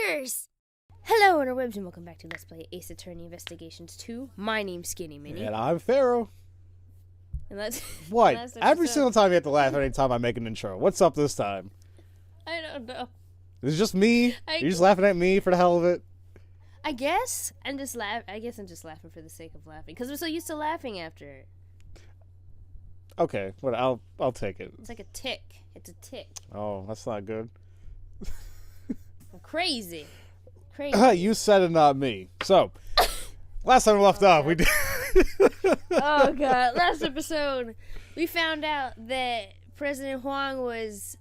Adventures! Hello, interwebs, and welcome back to Let's Play Ace Attorney Investigations 2. My name's SkiniMini. And I'm Pharaoh. And that's What? Every single time you have to laugh any time I make an intro. What's up this time? I don't know. Is it just me? You're just laughing at me for the hell of it? I guess I'm just laughing for the sake of laughing. Because we're so used to laughing after it. Okay, but I'll take it. It's like a tick. It's a tick. Oh, that's not good. I'm crazy. You said it, not me. So, last time we left off, we did... Oh, God. Last episode, we found out that President Huang was,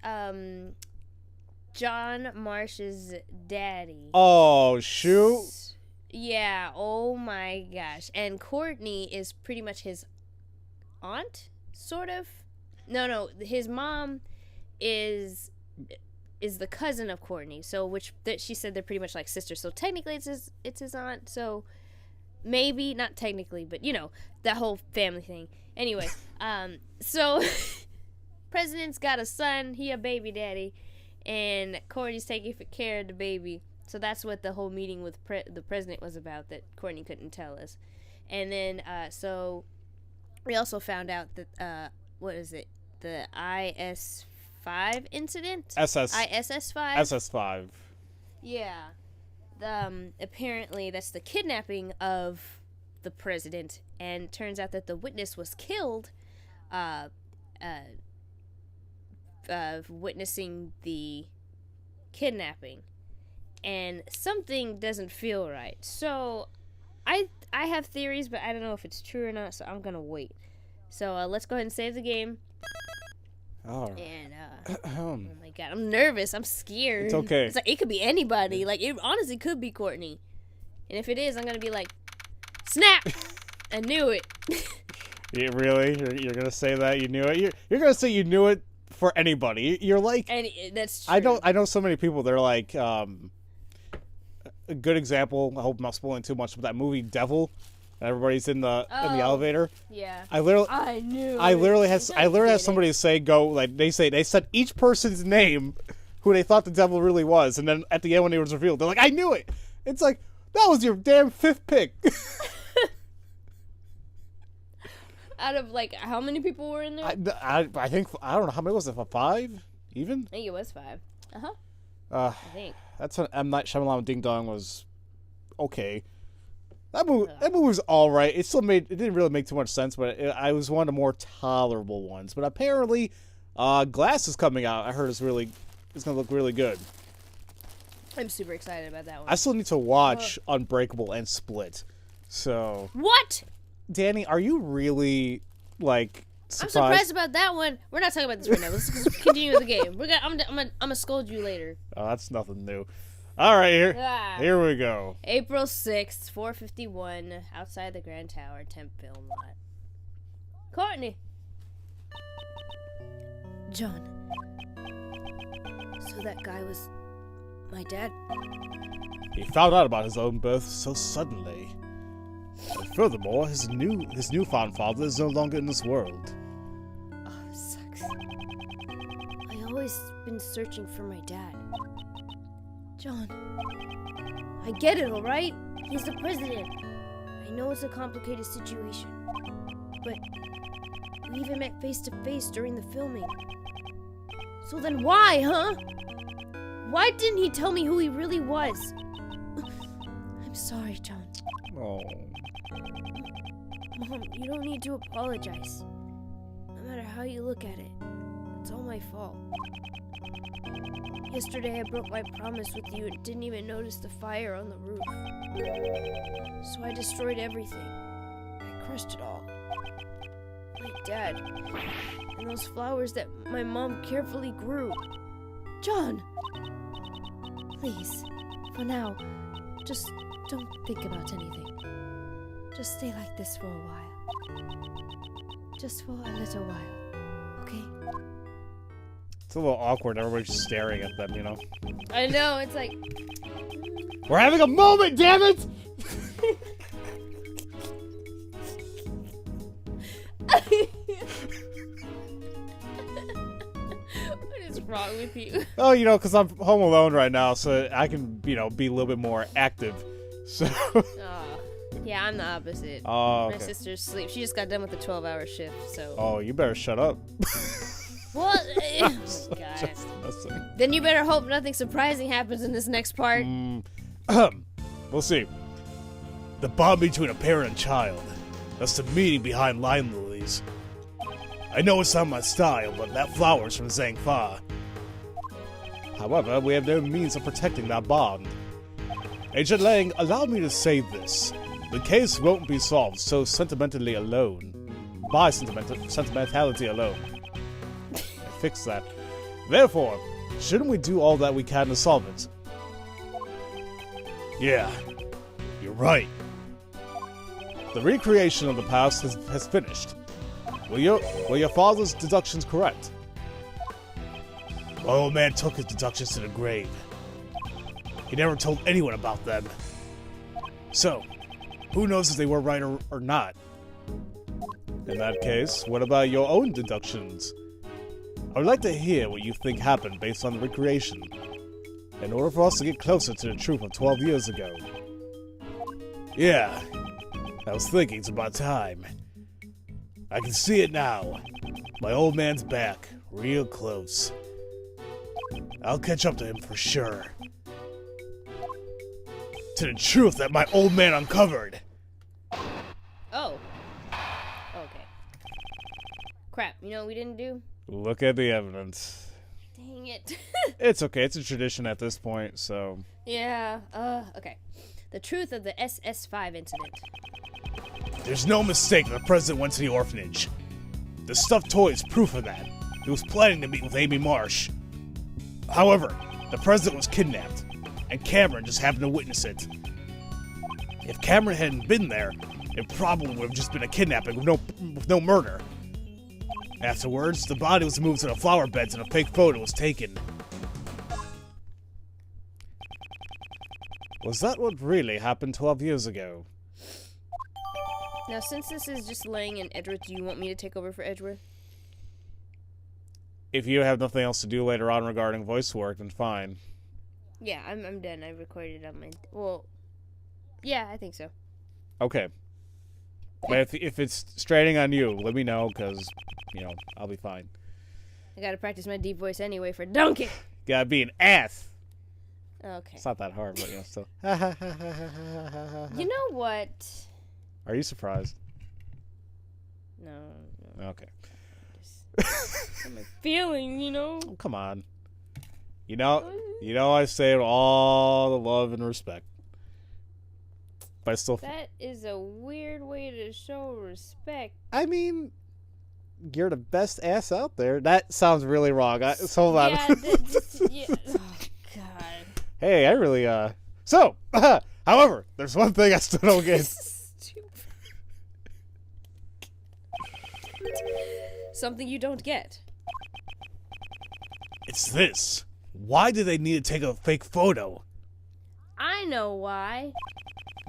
John Marsh's daddy. Oh, shoot. Yeah, oh my gosh. And Courtney is pretty much his aunt, sort of. No, his mom is the cousin of Courtney. So she said they're pretty much like sisters. So technically it's his aunt. So maybe not technically, but you know, that whole family thing. Anyway, so President's got a son, he a baby daddy, and Courtney's taking care of the baby. So that's what the whole meeting with the president was about, that Courtney couldn't tell us. And then so we also found out that what is it? The IS-5 incident? ISS-5? SS-5. Yeah. Apparently that's the kidnapping of the president, and turns out that the witness was killed witnessing the kidnapping, and something doesn't feel right. So I have theories, but I don't know if it's true or not, so I'm gonna wait. So let's go ahead and save the game. Oh. And oh my god, I'm nervous. I'm scared. It's okay. It's like it could be anybody. Like it honestly could be Courtney. And if it is, I'm gonna be like, snap! I knew it. Yeah, really? You're gonna say that you knew it? You're gonna say you knew it for anybody. You're like, and that's true. I know so many people. They're like, a good example. I hope I'm not spoiling too much, but that movie Devil. Everybody's in the elevator. Yeah. I literally had somebody say they said each person's name, who they thought the devil really was, and then at the end when it was revealed, they're like, I knew it. It's like, that was your damn fifth pick. Out of like how many people were in there? I think I don't know how many was it, 5 even? I think it was 5. I think that's when M. Night Shyamalan Ding Dong was okay. That movie was all right. It didn't really make too much sense, but it was one of the more tolerable ones. But apparently, Glass is coming out. I heard it's gonna look really good. I'm super excited about that one. I still need to watch Unbreakable and Split. So what? Danny, are you really like surprised? I'm surprised about that one. We're not talking about this right now. Let's continue with the game. I'm gonna scold you later. Oh, that's nothing new. All right, here we go. April 6th, 4:51, outside the Grand Tower, Temp Film Lot. Courtney. John. So that guy was my dad? He found out about his own birth so suddenly. And furthermore, his newfound father is no longer in this world. Oh, sucks. I always been searching for my dad. John, I get it, alright? He's the president. I know it's a complicated situation, but we even met face to face during the filming. So then why, huh? Why didn't he tell me who he really was? I'm sorry, John. Oh. Mom, you don't need to apologize. No matter how you look at it, it's all my fault. Yesterday I broke my promise with you and didn't even notice the fire on the roof. So I destroyed everything. I crushed it all. My dad. And those flowers that my mom carefully grew. John! Please, for now, just don't think about anything. Just stay like this for a while. Just for a little while, okay? It's a little awkward. Everybody's just staring at them, you know? I know, it's like... We're having a moment, damn it! wrong with you? Oh, you know, because I'm home alone right now, so I can, you know, be a little bit more active. So. Oh, yeah, I'm the opposite. Oh, okay. My sister's asleep. She just got done with the 12-hour shift, so. Oh, you better shut up. What? Oh, God. Then you better hope nothing surprising happens in this next part. We'll see. The bond between a parent and child. That's the meaning behind line lilies. I know it's not my style, but that flower's from Zhangfa. However, we have no means of protecting that bond. Agent Lang, allow me to say this. The case won't be solved so sentimentally alone. By sentimentality alone. Fix that. Therefore, shouldn't we do all that we can to solve it? Yeah, you're right. The recreation of the past has finished. Were your father's deductions correct? My old man took his deductions to the grave. He never told anyone about them. So, who knows if they were right or not? In that case, what about your own deductions? I would like to hear what you think happened based on the recreation, in order for us to get closer to the truth of 12 years ago. Yeah, I was thinking it's about time. I can see it now. My old man's back, real close. I'll catch up to him for sure. To the truth that my old man uncovered. Oh. Okay. Crap, you know what we didn't do? Look at the evidence. Dang it. It's okay, it's a tradition at this point, so... Yeah, okay. The truth of the SS5 incident. There's no mistake that the president went to the orphanage. The stuffed toy is proof of that. He was planning to meet with Amy Marsh. However, the president was kidnapped, and Cameron just happened to witness it. If Cameron hadn't been there, it probably would have just been a kidnapping with no murder. Afterwards, the body was moved to the flower beds and a fake photo was taken. Was that what really happened 12 years ago? Now, since this is just laying in Edgeworth, do you want me to take over for Edgeworth? If you have nothing else to do later on regarding voice work, then fine. Yeah, I'm done. I recorded on my... Well, yeah, I think so. Okay. But if it's straining on you, let me know, because, you know, I'll be fine. I gotta practice my deep voice anyway for Donkey. Gotta be an ass. Okay. It's not that hard, but, you know, still. You know what? Are you surprised? No. Okay. Just my feelings, you know? Oh, come on. You know I say it with all the love and respect. But I still... That is a weird way to show respect. I mean, you're the best ass out there. That sounds really wrong. Hold on. Yeah, yeah. Oh, God. Hey, I really, So, however, there's one thing I still don't get. Something you don't get. It's this. Why did they need to take a fake photo? I know why.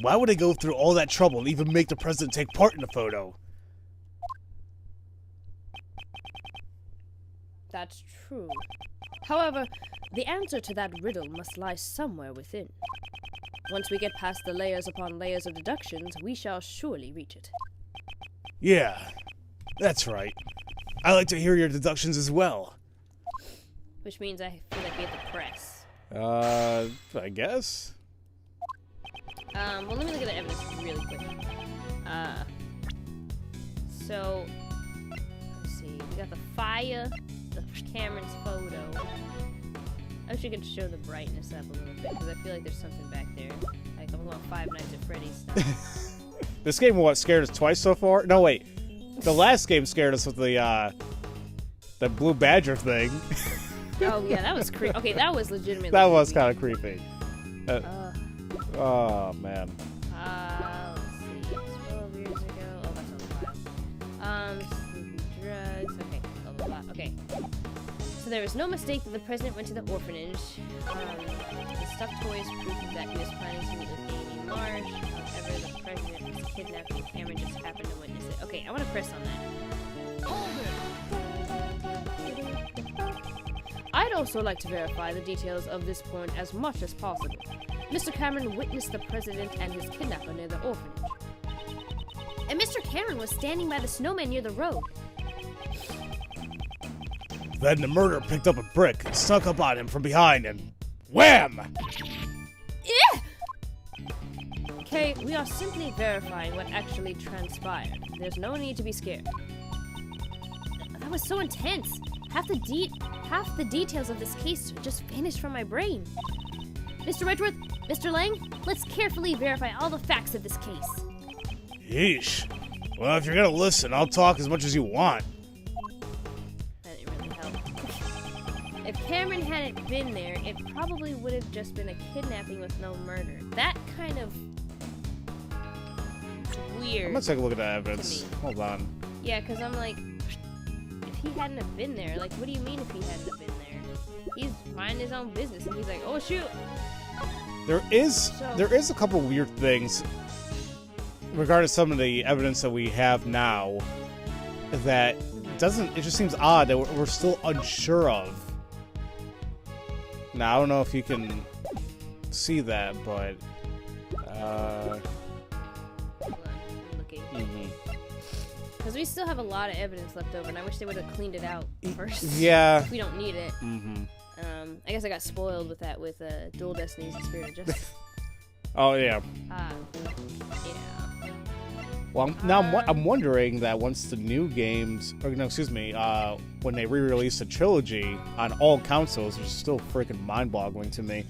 Why would they go through all that trouble and even make the president take part in the photo? That's true. However, the answer to that riddle must lie somewhere within. Once we get past the layers upon layers of deductions, we shall surely reach it. Yeah, that's right. I like to hear your deductions as well. Which means I feel like we have to press. I guess. Well, let me look at the evidence really quick. So, let's see. We got the fire, the Cameron's photo. I wish you could show the brightness up a little bit, because I feel like there's something back there. Like, I'm going Five Nights at Freddy's stuff. This game, what, scared us twice so far? No, wait. The last game scared us with the blue badger thing. Oh, yeah, that was creepy. Okay, that was legitimately That was creepy. kind of creepy. Oh, man. Let's see. 12 years ago. Oh, that's on the file. Drugs. Okay, blah, blah, blah. Okay. So there was no mistake that the president went to the orphanage. The stuffed toy is proof that he was planning to meet with Amy Marsh. However, the president was kidnapped and Cameron just happened to witness it. Okay, I want to press on that. I'd also like to verify the details of this point as much as possible. Mr. Cameron witnessed the president and his kidnapper near the orphanage. And Mr. Cameron was standing by the snowman near the road. Then the murderer picked up a brick, snuck up on him from behind, and wham! Yeah! Okay, we are simply verifying what actually transpired. There's no need to be scared. That was so intense. Half the details of this case just vanished from my brain. Mr. Redworth, Mr. Lang, let's carefully verify all the facts of this case. Yeesh. Well, if you're gonna listen, I'll talk as much as you want. That didn't really help. If Cameron hadn't been there, it probably would have just been a kidnapping with no murder. That kind of weird. I'm gonna take a look at that evidence. Hold on. Yeah, because I'm like, if he hadn't have been there, like, what do you mean if he hadn't have been there? He's minding his own business, and he's like, oh shoot. There is a couple weird things regarding some of the evidence that we have now that it just seems odd that we're still unsure of. Now, I don't know if you can see that, but Hold on, I'm looking. Because we still have a lot of evidence left over, and I wish they would have cleaned it out first. Yeah. We don't need it. I guess I got spoiled with that with Dual Destinies and Spirit of Justice. Oh, yeah. Yeah. Well, now I'm wondering that once the new games, or no, excuse me, when they re-release the trilogy on all consoles, which is still freaking mind-boggling to me,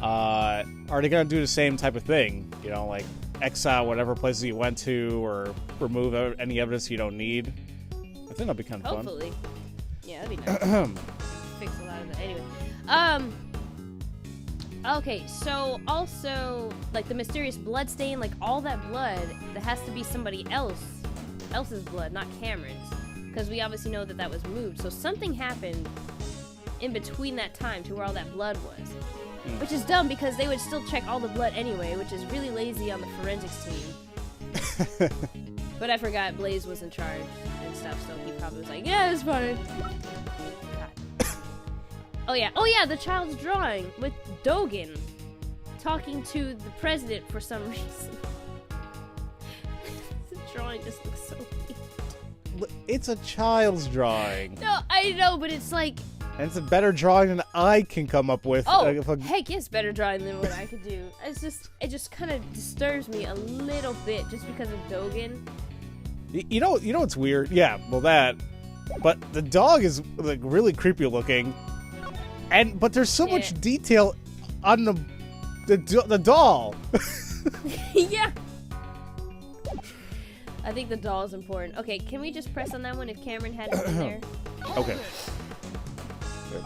are they gonna do the same type of thing? You know, like exile whatever places you went to, or remove any evidence you don't need? I think that'll be kind of fun. Hopefully. Yeah, that'd be nice. Fix a lot of that. Anyway, okay, so also, like, the mysterious blood stain, like, all that blood, that has to be somebody else's blood, not Cameron's. Because we obviously know that was moved. So something happened in between that time to where all that blood was. Which is dumb, because they would still check all the blood anyway, which is really lazy on the forensics team. But I forgot Blaze was in charge and stuff, so he probably was like, yeah, it's fine. Oh yeah, the child's drawing with Dogen talking to the president for some reason. The drawing just looks so weird. It's a child's drawing. No, I know, but it's like... And it's a better drawing than I can come up with. Oh, heck yes, better drawing than what I could do. It just kind of disturbs me a little bit just because of Dogen. You know what's weird? Yeah, well that. But the dog is like really creepy looking. But there's so much detail on the doll. Yeah. I think the doll is important. Okay, can we just press on that one if Cameron hadn't been there? Okay.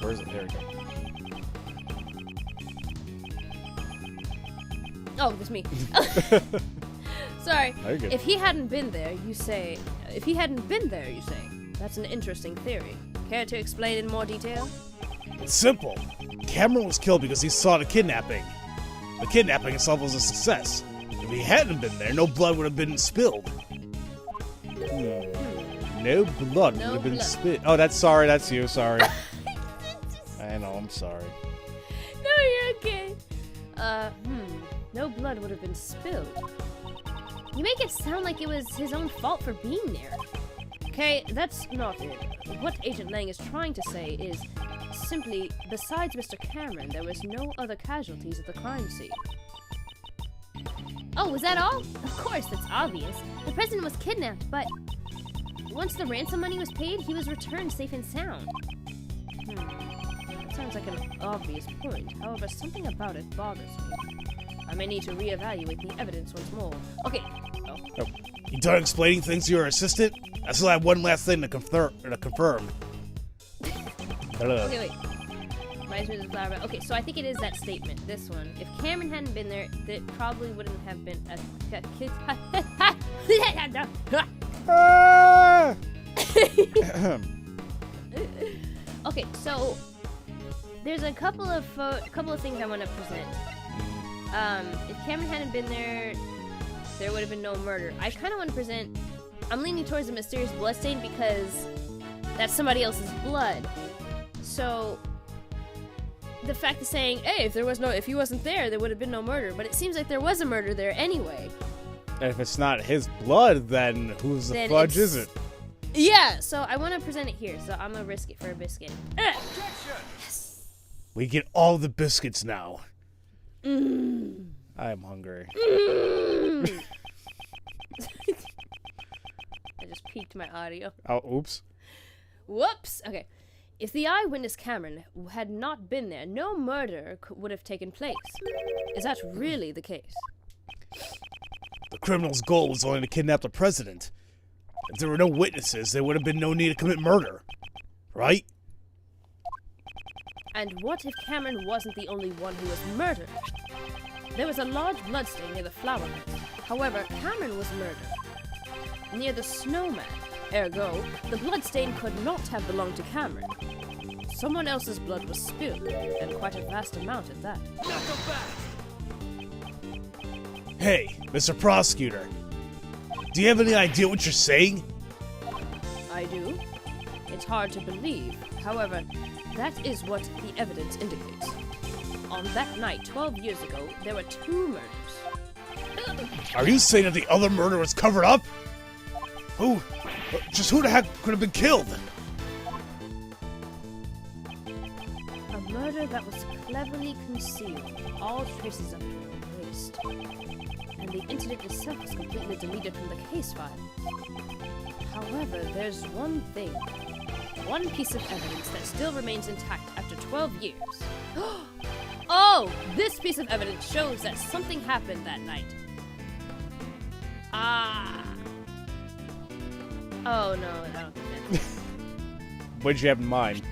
Where is it? There we go. Oh, that's me. Sorry. Very good. If he hadn't been there, you say. That's an interesting theory. Care to explain in more detail? It's simple. Cameron was killed because he saw the kidnapping. The kidnapping itself was a success. If he hadn't been there, no blood would have been spilled. No blood would have been spilled. Oh, that's you. Sorry. I know. I'm sorry. No, you're okay. No blood would have been spilled. You make it sound like it was his own fault for being there. Okay, that's not it. What Agent Lang is trying to say is simply, besides Mr. Cameron, there was no other casualties at the crime scene. Oh, was that all? Of course, that's obvious. The president was kidnapped, but once the ransom money was paid, he was returned safe and sound. That sounds like an obvious point. However, something about it bothers me. I may need to reevaluate the evidence once more. Okay. Oh. You done explaining things to your assistant? I still have one last thing to confirm. Okay, wait. Reminds me of the flower bed. Okay, so I think it is that statement. This one. If Cameron hadn't been there, it probably wouldn't have been a kid. Okay, so there's a couple of things I want to present. If Cameron hadn't been there, there would have been no murder. I kind of want to present. I'm leaning towards a mysterious bloodstain because that's somebody else's blood. So the fact of saying, hey, if he wasn't there, there would have been no murder. But it seems like there was a murder there anyway. And if it's not his blood, then whose the fudge is it? Yeah, so I want to present it here. So I'm gonna risk it for a biscuit. Yes. We get all the biscuits now. I am hungry. I just peaked my audio. Oh, oops. Whoops. Okay. If the eyewitness Cameron had not been there, no murder would have taken place. Is that really the case? The criminal's goal was only to kidnap the president. If there were no witnesses, there would have been no need to commit murder. Right? And what if Cameron wasn't the only one who was murdered? There was a large bloodstain near the flower bed. However, Cameron was murdered near the snowman. Ergo, the bloodstain could not have belonged to Cameron. Someone else's blood was spilled, and quite a vast amount at that. Hey, Mr. Prosecutor. Do you have any idea what you're saying? I do. It's hard to believe. However, that is what the evidence indicates. On that night, 12 years ago, there were 2 murders. Are you saying that the other murder was covered up? Who the heck could have been killed? A murder that was cleverly concealed. All traces of it were erased. And the incident itself was completely deleted from the case file. However, there's one thing. One piece of evidence that still remains intact after 12 years. Oh! This piece of evidence shows that something happened that night. Ah. Oh, no, I don't think that's... What did you have in mind?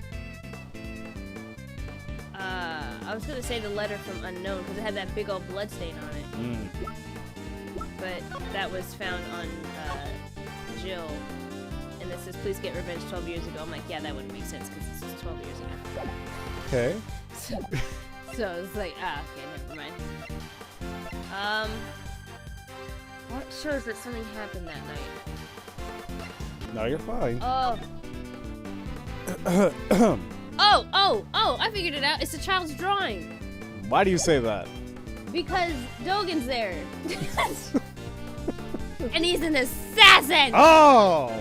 I was gonna say the letter from Unknown, because it had that big old blood stain on it. But that was found on, Jill. And this says, please get revenge 12 years ago. I'm like, yeah, that wouldn't make sense, because this was 12 years ago. Okay. So it's like, okay, never mind. What shows that something happened that night? No, you're fine. Oh, I figured it out. It's a child's drawing. Why do you say that? Because Dogen's there. And he's an assassin! Oh!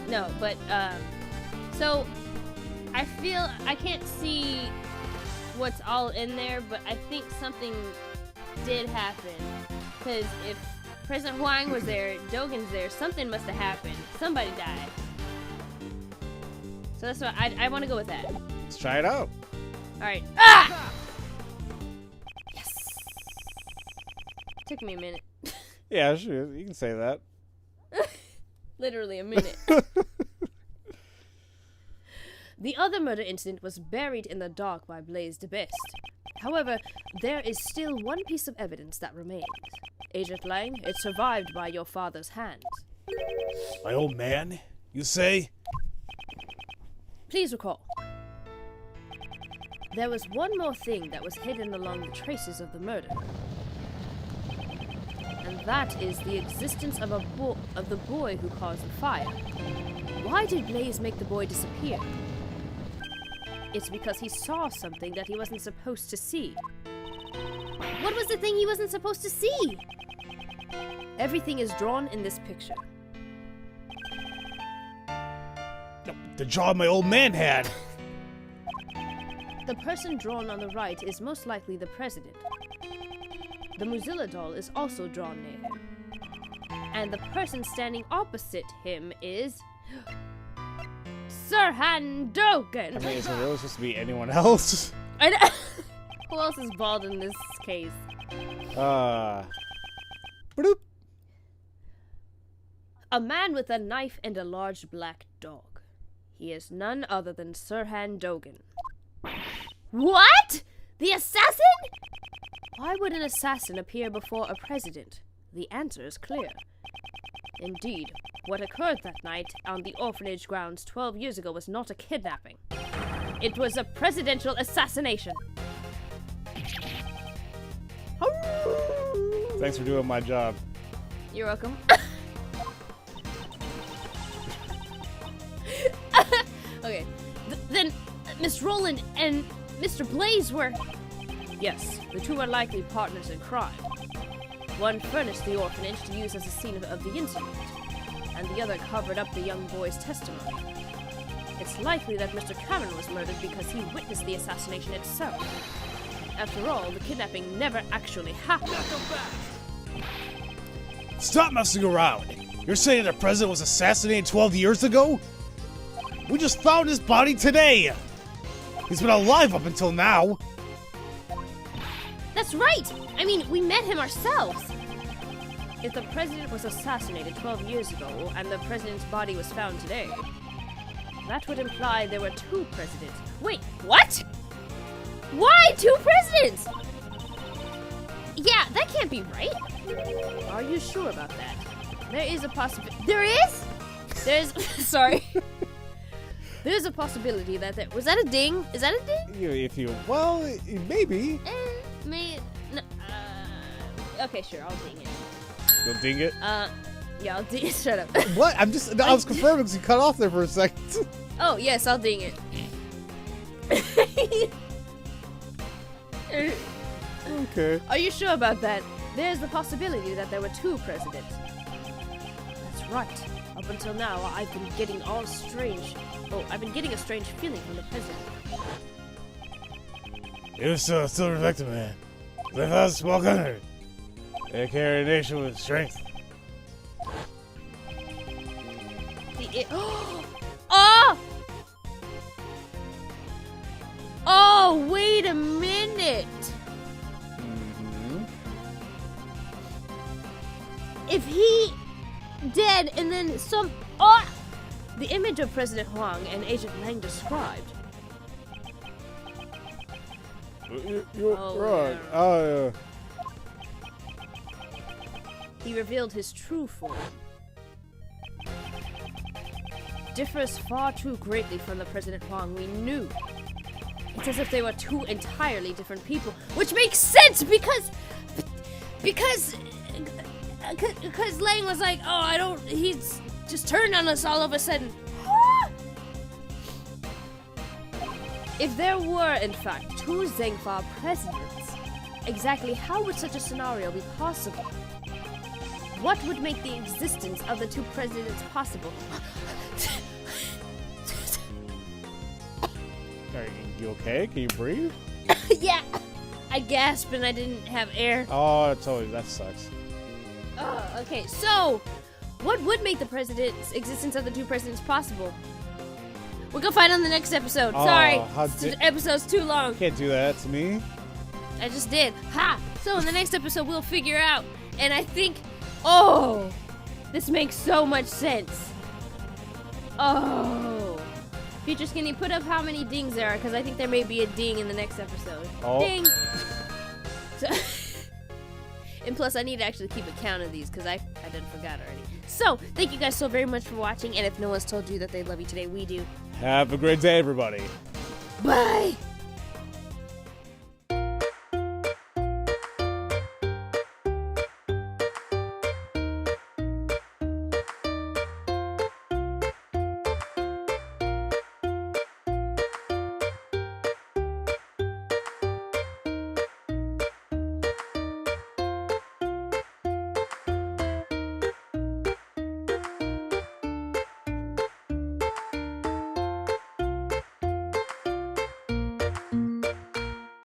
No, but, so, I can't see what's all in there, but I think something did happen. Because if President Huang was there, Dogen's there, something must have happened. Somebody died. So that's what I want to go with that. Let's try it out. Alright. Yes! Took me a minute. Yeah, sure. You can say that. Literally a minute. The other murder incident was buried in the dark by Blaise de Best. However, there is still one piece of evidence that remains. Agent Lang, it survived by your father's hand. My old man, you say? Please recall. There was one more thing that was hidden along the traces of the murder. And that is the existence of the boy who caused the fire. Why did Blaise make the boy disappear? It's because he saw something that he wasn't supposed to see. What was the thing he wasn't supposed to see? Everything is drawn in this picture. The jaw my old man had. The person drawn on the right is most likely the president. The Mozilla doll is also drawn near him. And the person standing opposite him is... Sirhan Dogen! I mean, is it really supposed to be anyone else? I know. Who else is bald in this case? Bloop. A man with a knife and a large black dog. He is none other than Sirhan Dogen. What? The assassin? Why would an assassin appear before a president? The answer is clear. Indeed, what occurred that night on the orphanage grounds 12 years ago was not a kidnapping. It was a presidential assassination. Thanks for doing my job. You're welcome. Okay, then that Miss Roland and Mr. Blaze were... Yes, the two are likely partners in crime. One furnished the orphanage to use as a scene of the incident, and the other covered up the young boy's testimony. It's likely that Mr. Cameron was murdered because he witnessed the assassination itself. After all, the kidnapping never actually happened. Stop messing around! You're saying the president was assassinated 12 years ago? We just found his body today! He's been alive up until now! That's right! I mean, we met him ourselves! If the president was assassinated 12 years ago, and the president's body was found today, that would imply there were two presidents. Wait, what? Why two presidents? Yeah, that can't be right. Are you sure about that? There is a possibility. There is? There's. Sorry. There's a possibility that there. Was that a ding? Is that a ding? If you. Well, maybe. No, okay, sure, I'll ding it. You'll ding it? Yeah, I'll ding it. Shut up. What? I was confirming because you cut off there for a second. Oh, yes, I'll ding it. Okay. Are you sure about that? There's the possibility that there were two presidents. That's right. Up until now, I've been getting a strange feeling from the president. He was still reflective, man. They thought small gunner. They carry a nation with strength. Oh! Oh, wait a minute. Mm-hmm. If he dead and then some... Oh! The image of President Huang and Agent Lang described. You're right. Yeah. Oh, He revealed his true form. Differs far too greatly from the President Huang we knew. It's as if they were two entirely different people, which makes sense because Lang was like, oh, he's just turned on us all of a sudden. If there were, in fact, two Zhengfa presidents, exactly how would such a scenario be possible? What would make the existence of the two presidents possible? Are you okay? Can you breathe? Yeah, I gasped and I didn't have air. Oh, that sucks. Okay, so what would make the existence of the two presidents possible? We're gonna find on the next episode. Sorry, the episode's too long. You can't do that to me. I just did. Ha! So in the next episode, we'll figure out. And I think, this makes so much sense. Oh. Future Skinny, put up how many dings there are, because I think there may be a ding in the next episode. Oh. Ding! So, and plus, I need to actually keep a count of these, because I done forgot already. So, thank you guys so very much for watching, and if no one's told you that they love you today, we do. Have a great day, everybody. Bye!